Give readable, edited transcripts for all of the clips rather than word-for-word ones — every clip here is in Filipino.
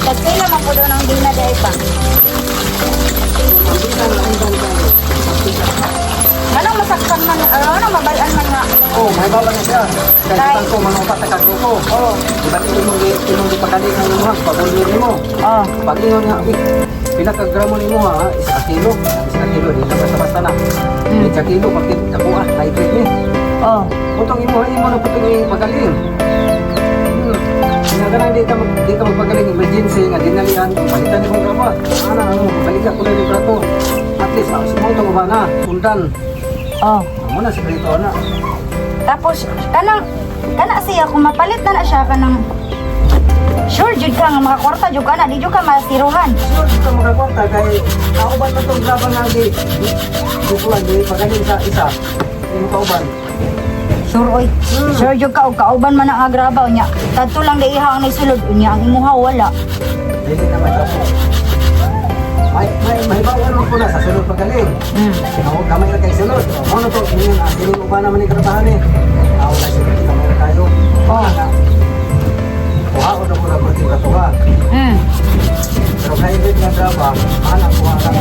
Kasi naman po daw ng dina dahil pa. Anong masaktan man, ano mabayan man nga? Oh, may bawal na siya. Kaya ko manupat sa kagro ko. Oo. Iba't inong di pagkaling ng mga pabulyo mo. Oo. Pag ingon nga, pinakagramo ni mo ha, 1 kilo. 1 kilo, di na basta-basta na. 1 kilo, pag kakuha, nitrate ni. Oo. Putong imo na putong yung pagaling. Sinagalang di ka magpagaling emergency nga dinalian, balitan ni mong graba. Balikan ko na yung prato. At least, mo itong ba na, undan. Oo. Amo na, sikrito na. Tapos, kana siya, kung mapalit na siya ka ng sure, jud ka nga mga kwarta, jud ka na, di jud ka masiruhan. Sure, dito magkakwarta, kaya kauban na itong graba nga di. Dito lang, di pagaling sa isa. Hindi mo kauban. Sure, oy. Sure, jud ka, o kauban man ang agrabaw niya. Tadto lang na iha ang naisulod, niya ang imuha, wala. Hindi naman ako. May bawal mo po na sa sunod pagaling. Kamay na kayo sunod. Ano to? Hindi mo ba naman ikaratahan eh? Wala siya, kamay na tayo. Kuha ko na po na kurting katuwa. Pero kaya din nga drama, anak kuha lang.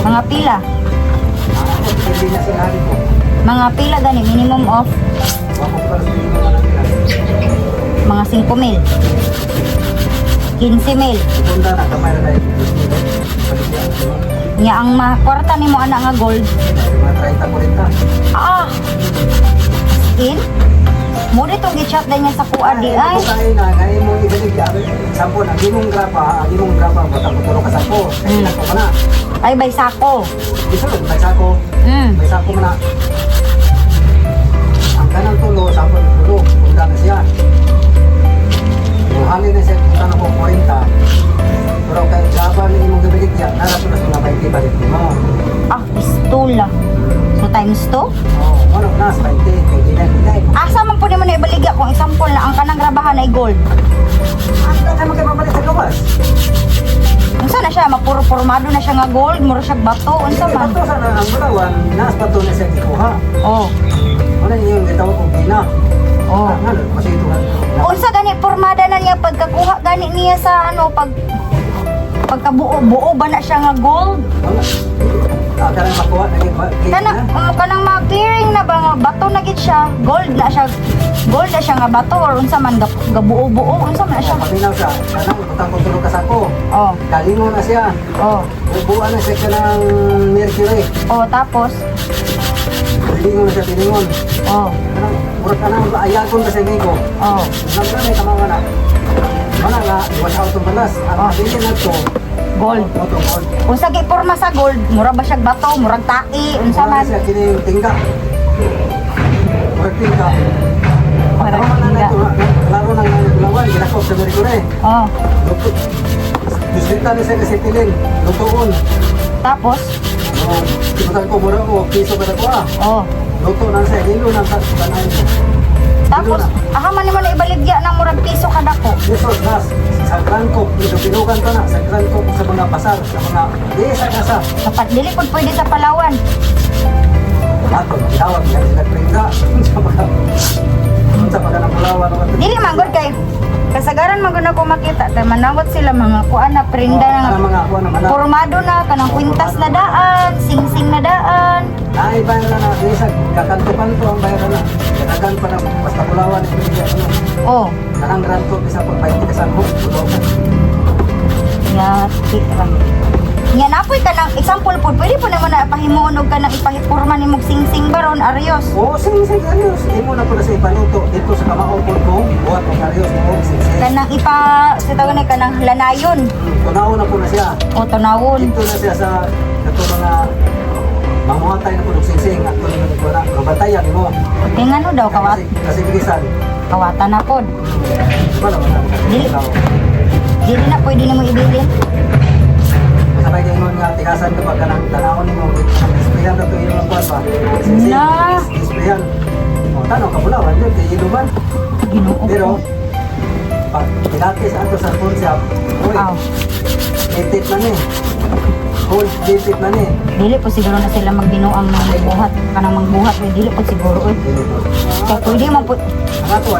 Mga pila. Hindi na sinabi ko. Mga pila gani, minimum of Wako ko para sa hindi naman ang pila. mga 5,000. 15,000. Itunda na, kamay na tayo. Nya ang kwarta nimo ana nga gold. Mga 30-40. In? Mo dito gi-chat din niya sa kuha di ay. Kung na, kaya mo ibalik yan. Sampo, ang imong grapa, batang putulong ka sampo. Kaya ko ka na. Ay bay sako. Gusto rin, may sako. May sako mo na. Ang kanang tulo, sampo ng tulo. Punta na siya. Yung hangin na siya, punta na po 40. Pero kaya graba na imong gabilit yan, narap na sa mga may balik mo. Pistula. So times 2? Ano na, sa 20. Kaya ginay. Asa man po naman na ibaligya kung example na ang kanang grabahan ay gold. Ano ka naman kayo mabalik sa gawas? Unsa na siya, mapuro-formado na siya nga gold, mura siya bato, unsa man. Bato sana ang bulawan, naas bato na siya ikuha. Ano yung gitawag kong gina? Ano, kasi ito nga. Unsa gani formada na niya pagkakuha gani niya sa pagkabuo ba na siya nga gold? Kanang makuha na yung Kanang ma-clearing na ba nga bato na gid siya, gold na siya nga bato or unsa man gabuo-buo, unsa man na siya. Paminaw siya, kanang butang kong tulog kasako. Kalingo na siya. Bubuan na siya ka ng mercury. Tapos? Lingon na siya, tiningon. Murag ka nang ayagon ka sa amigo. Nagka na kamawa na. Mana nga, iwan out ng balas. Ang mabilin na ito, gold. Gold. Unsa gi porma sa gold, mura ba siya bato, murag tai, unsa man. Siya kining tingga. Murag tingga. Murag Pagkaman na tingga. ito, laro ng bulawan, ginakop sa mercury. Distrita na siya kasi tilin, lutuon. Tapos? Sinutan ko mura ko, piso ka na ko Luto na siya, hilo na sa tanay mo. Tapos, man naman na ibaligya ng murag piso kada ko. Piso, nas, sa Grandcop, pinugan ka na, sa Grandcop sa mga pasar, sa mga desa-desa. Dapat dili pud pwede sa Palawan. Ato, tawag na sila prinda. Sa pagka ng Palawan. Dili man gud kay kasagaran man gud ako makita kay manawat sila mga kuan na prinda na formado na kanang kwintas na daan, sing-sing na daan. Ay, bayan na desa, kakanto-kanto ang bayan na. Kanagan pa na, basta Palawan, kanang Grandcop, isa po, 20 kasangkop, Nga napoy ka ng example po, pwede po naman na pahimuon og ka ng ipahipurma ni mong sing-sing baron Arios. Sing-sing Arios. Hindi mo na po na sa ipaluto. Dito sa kamaupod mo, buhat ng Arios mo, sing-sing. Kanang kanang lanayon. Tunawon na po na siya. Tunawon. Dito na siya sa ito mga mamuhatay na po ng sing-sing at ito na po na. Mabantayan mo. Tingano daw, Kasi bilisan. kawatan na po. Dili na pwede na mo ibilin. Sabay kayo nga tikasan kapag ka ng tanawon mo. Displayan na ito yung mga kuwan ba? Sing-sing. Displayan. Tanong kabulawan yun, kaya inuman. Pero, pag pinakis ato sa phone shop, itip na ni. Hold, itip na ni. Dili po siguro na sila magbinuang na magbuhat. Kanang magbuhat, dili po siguro. Kaya pwede Di man po, Ang ato,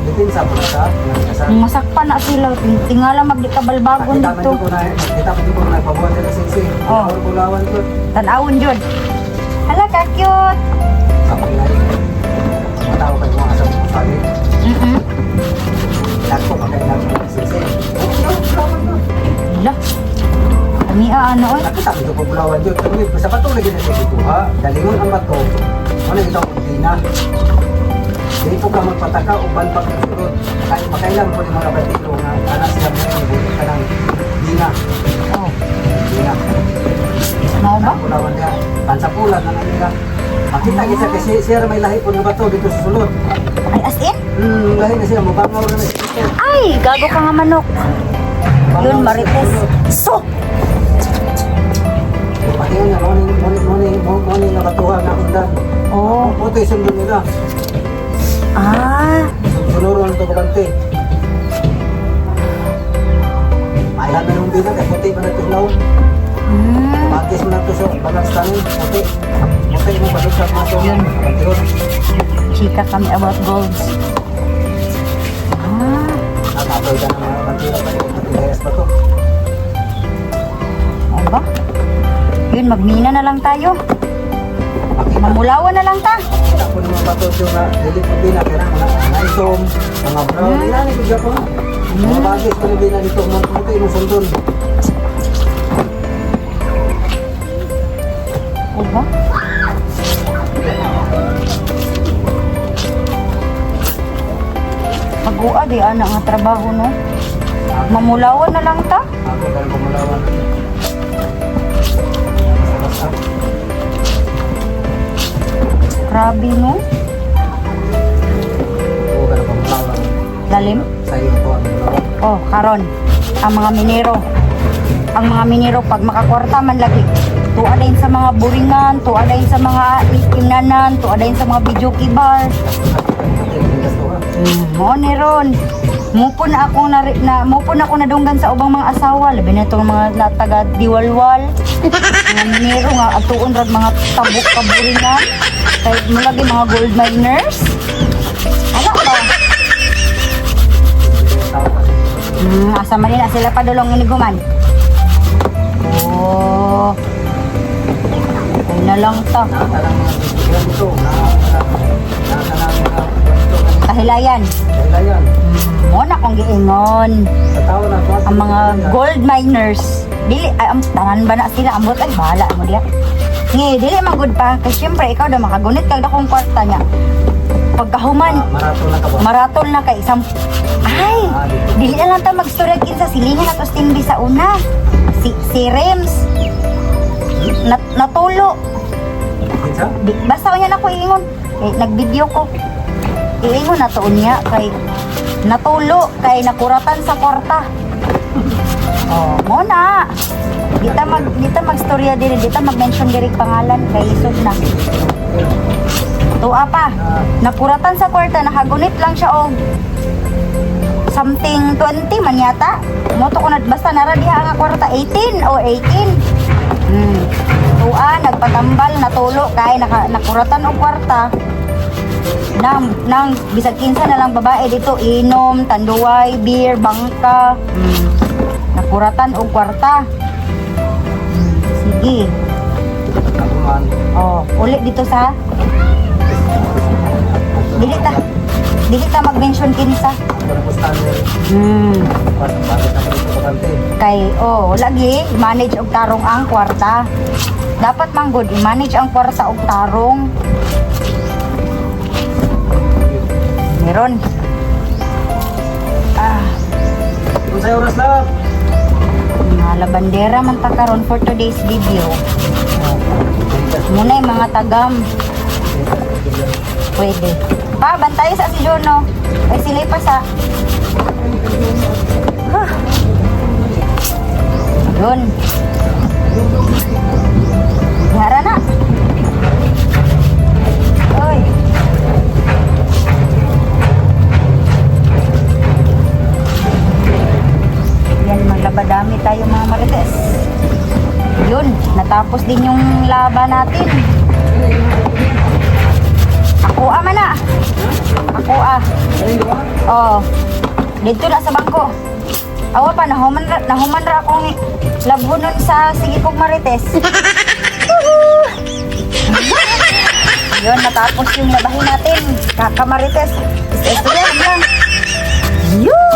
depensa po na sa kasal. masakpan na sila. Tingala magdikabalbagon dito. Kita ko na pabuhan nila sisi. Oh. Ako kulawan ko. Tanawon yun. Hala ka, cute. Sa paglain. Matao kayo mga asam ko sabi. Ako, magkailan ko na sisi. Hala. Kami ano eh. Nakita ko po kulawan yun. Sa patuloy din sa ikuha. Dalingon ang bato. Ano yung ito kong dina. Hindi po ka magpataka o banpak ng surot. Kahit makailan po yung mga batito na anak sila mo yung bulit ka ng dina. Oh, Dina. mau ba? Kulawan niya. Pansapulan na nila. Makita kita kasi siya may lahi po ng bato dito sa sulod. Ay, as in? Lahi na siya. Mabangaw na siya. Ay, gago ka nga manok. Yun, Marites. So, Patingin niya. Morning na batuha na undan. oh, Ito yung sundon nila. ah, Sunuron ito kabante. Mailan na yung dina. Kaya puti pa na tuglaw. Magkis mo na ito sa balance tanin. Puti. Puti mo balik sa mga ito. Yun. Pagtiyon. chika kami about golds. Ah, Nakatoy ka ng mga kantira pa yung matigayas pa to. ano ba? Yun, magmina na lang tayo. Makita. Mamulawan na lang ta. Kita po ng mga batot yung dilit mo din na kaya mga isom, mga brown. Ilan ito dyan po. Mga bagis ko na din na dito. Mga puti yung sundon. Ano ba? Mag-uwa di ana nga trabaho no. Mamulawan na lang ta. Ako ka ng pamulawan. Basta-basta. Grabe no. Oo ka ng pamulawan. Lalim. Sa'yo po ang pamulawan. Oh, karon ang mga minero. Ang mga minero pag makakwarta man lagi. Tuwa din sa mga buringan, tuwa din sa mga inanan, tuwa din sa mga videoke bar. Mo ni ron. Mupon ako nadunggan sa ubang mga asawa, labi na itong mga taga diwalwal. Mga minero nga atuon rag mga tabuk kaburingan. Kahit mo lagi mga gold miners. Ano ba? Asa man nila sila padulong iniguman. Oh. Okay na lang ta. Nakatalang mga bibigyan ito. Nakatalang mga ito. Kahilayan. Kaya yan. Mo na kong giingon. Sa tao na po. Ang mga gold miners. Dili ay ang tanan ba na sila ambot ay bahala mo diya. Ngi dili man good pa kay syempre ikaw daw makagunit kag dakong kwarta niya. Pagkahuman Maraton na ka ba? maraton na kay isang ay dili na lang ta magstorya kinsa silingan at tingdi sa una. Si Rems natulo. Kinsa? Basta niya na ko iingon. Eh, nag-video ko. Iingon na to niya kay natulo kay nakuratan sa kwarta. Oh, mo na. Dita magstorya diri, dita mag-mention diri pangalan kay lisod na. Tuwa pa. Nakuratan sa kwarta, nakagunit lang siya og something 20 man yata. Moto ko na basta nara diha nga kwarta 18 o 18. Tuwa nagpatambal natulo kay nakuratan og kwarta. Nang bisag kinsa na lang babae dito inom, tanduay, beer, bangka. Nakuratan og kwarta. Sige. Naguman. Oh, uli dito sa Dili ta mag-mention kinsa. Ako na po standard. Bakit na po ito kabante? Kay lagi manage og tarong ang kwarta. Dapat man good i-manage ang kwarta og tarong. Meron. Kung sa'yo oras lang. Mga labandera man ta karon for today's video. Muna yung mga tagam. Pwede. Pa, bantayo sa si Juno. Ay sila'y pa sa. Yun. Hara na. Oy. Yan, maglabadami tayo mga marites. Yun, natapos din yung laban natin. Ako man na. Ako Ayun, di ba? Oh. Dito na sa bangko. Awa pa, nahuman ra akong labunon sa sige kong marites. Yun, natapos yung labahin natin. Kakamarites. Istorya lang. Yun!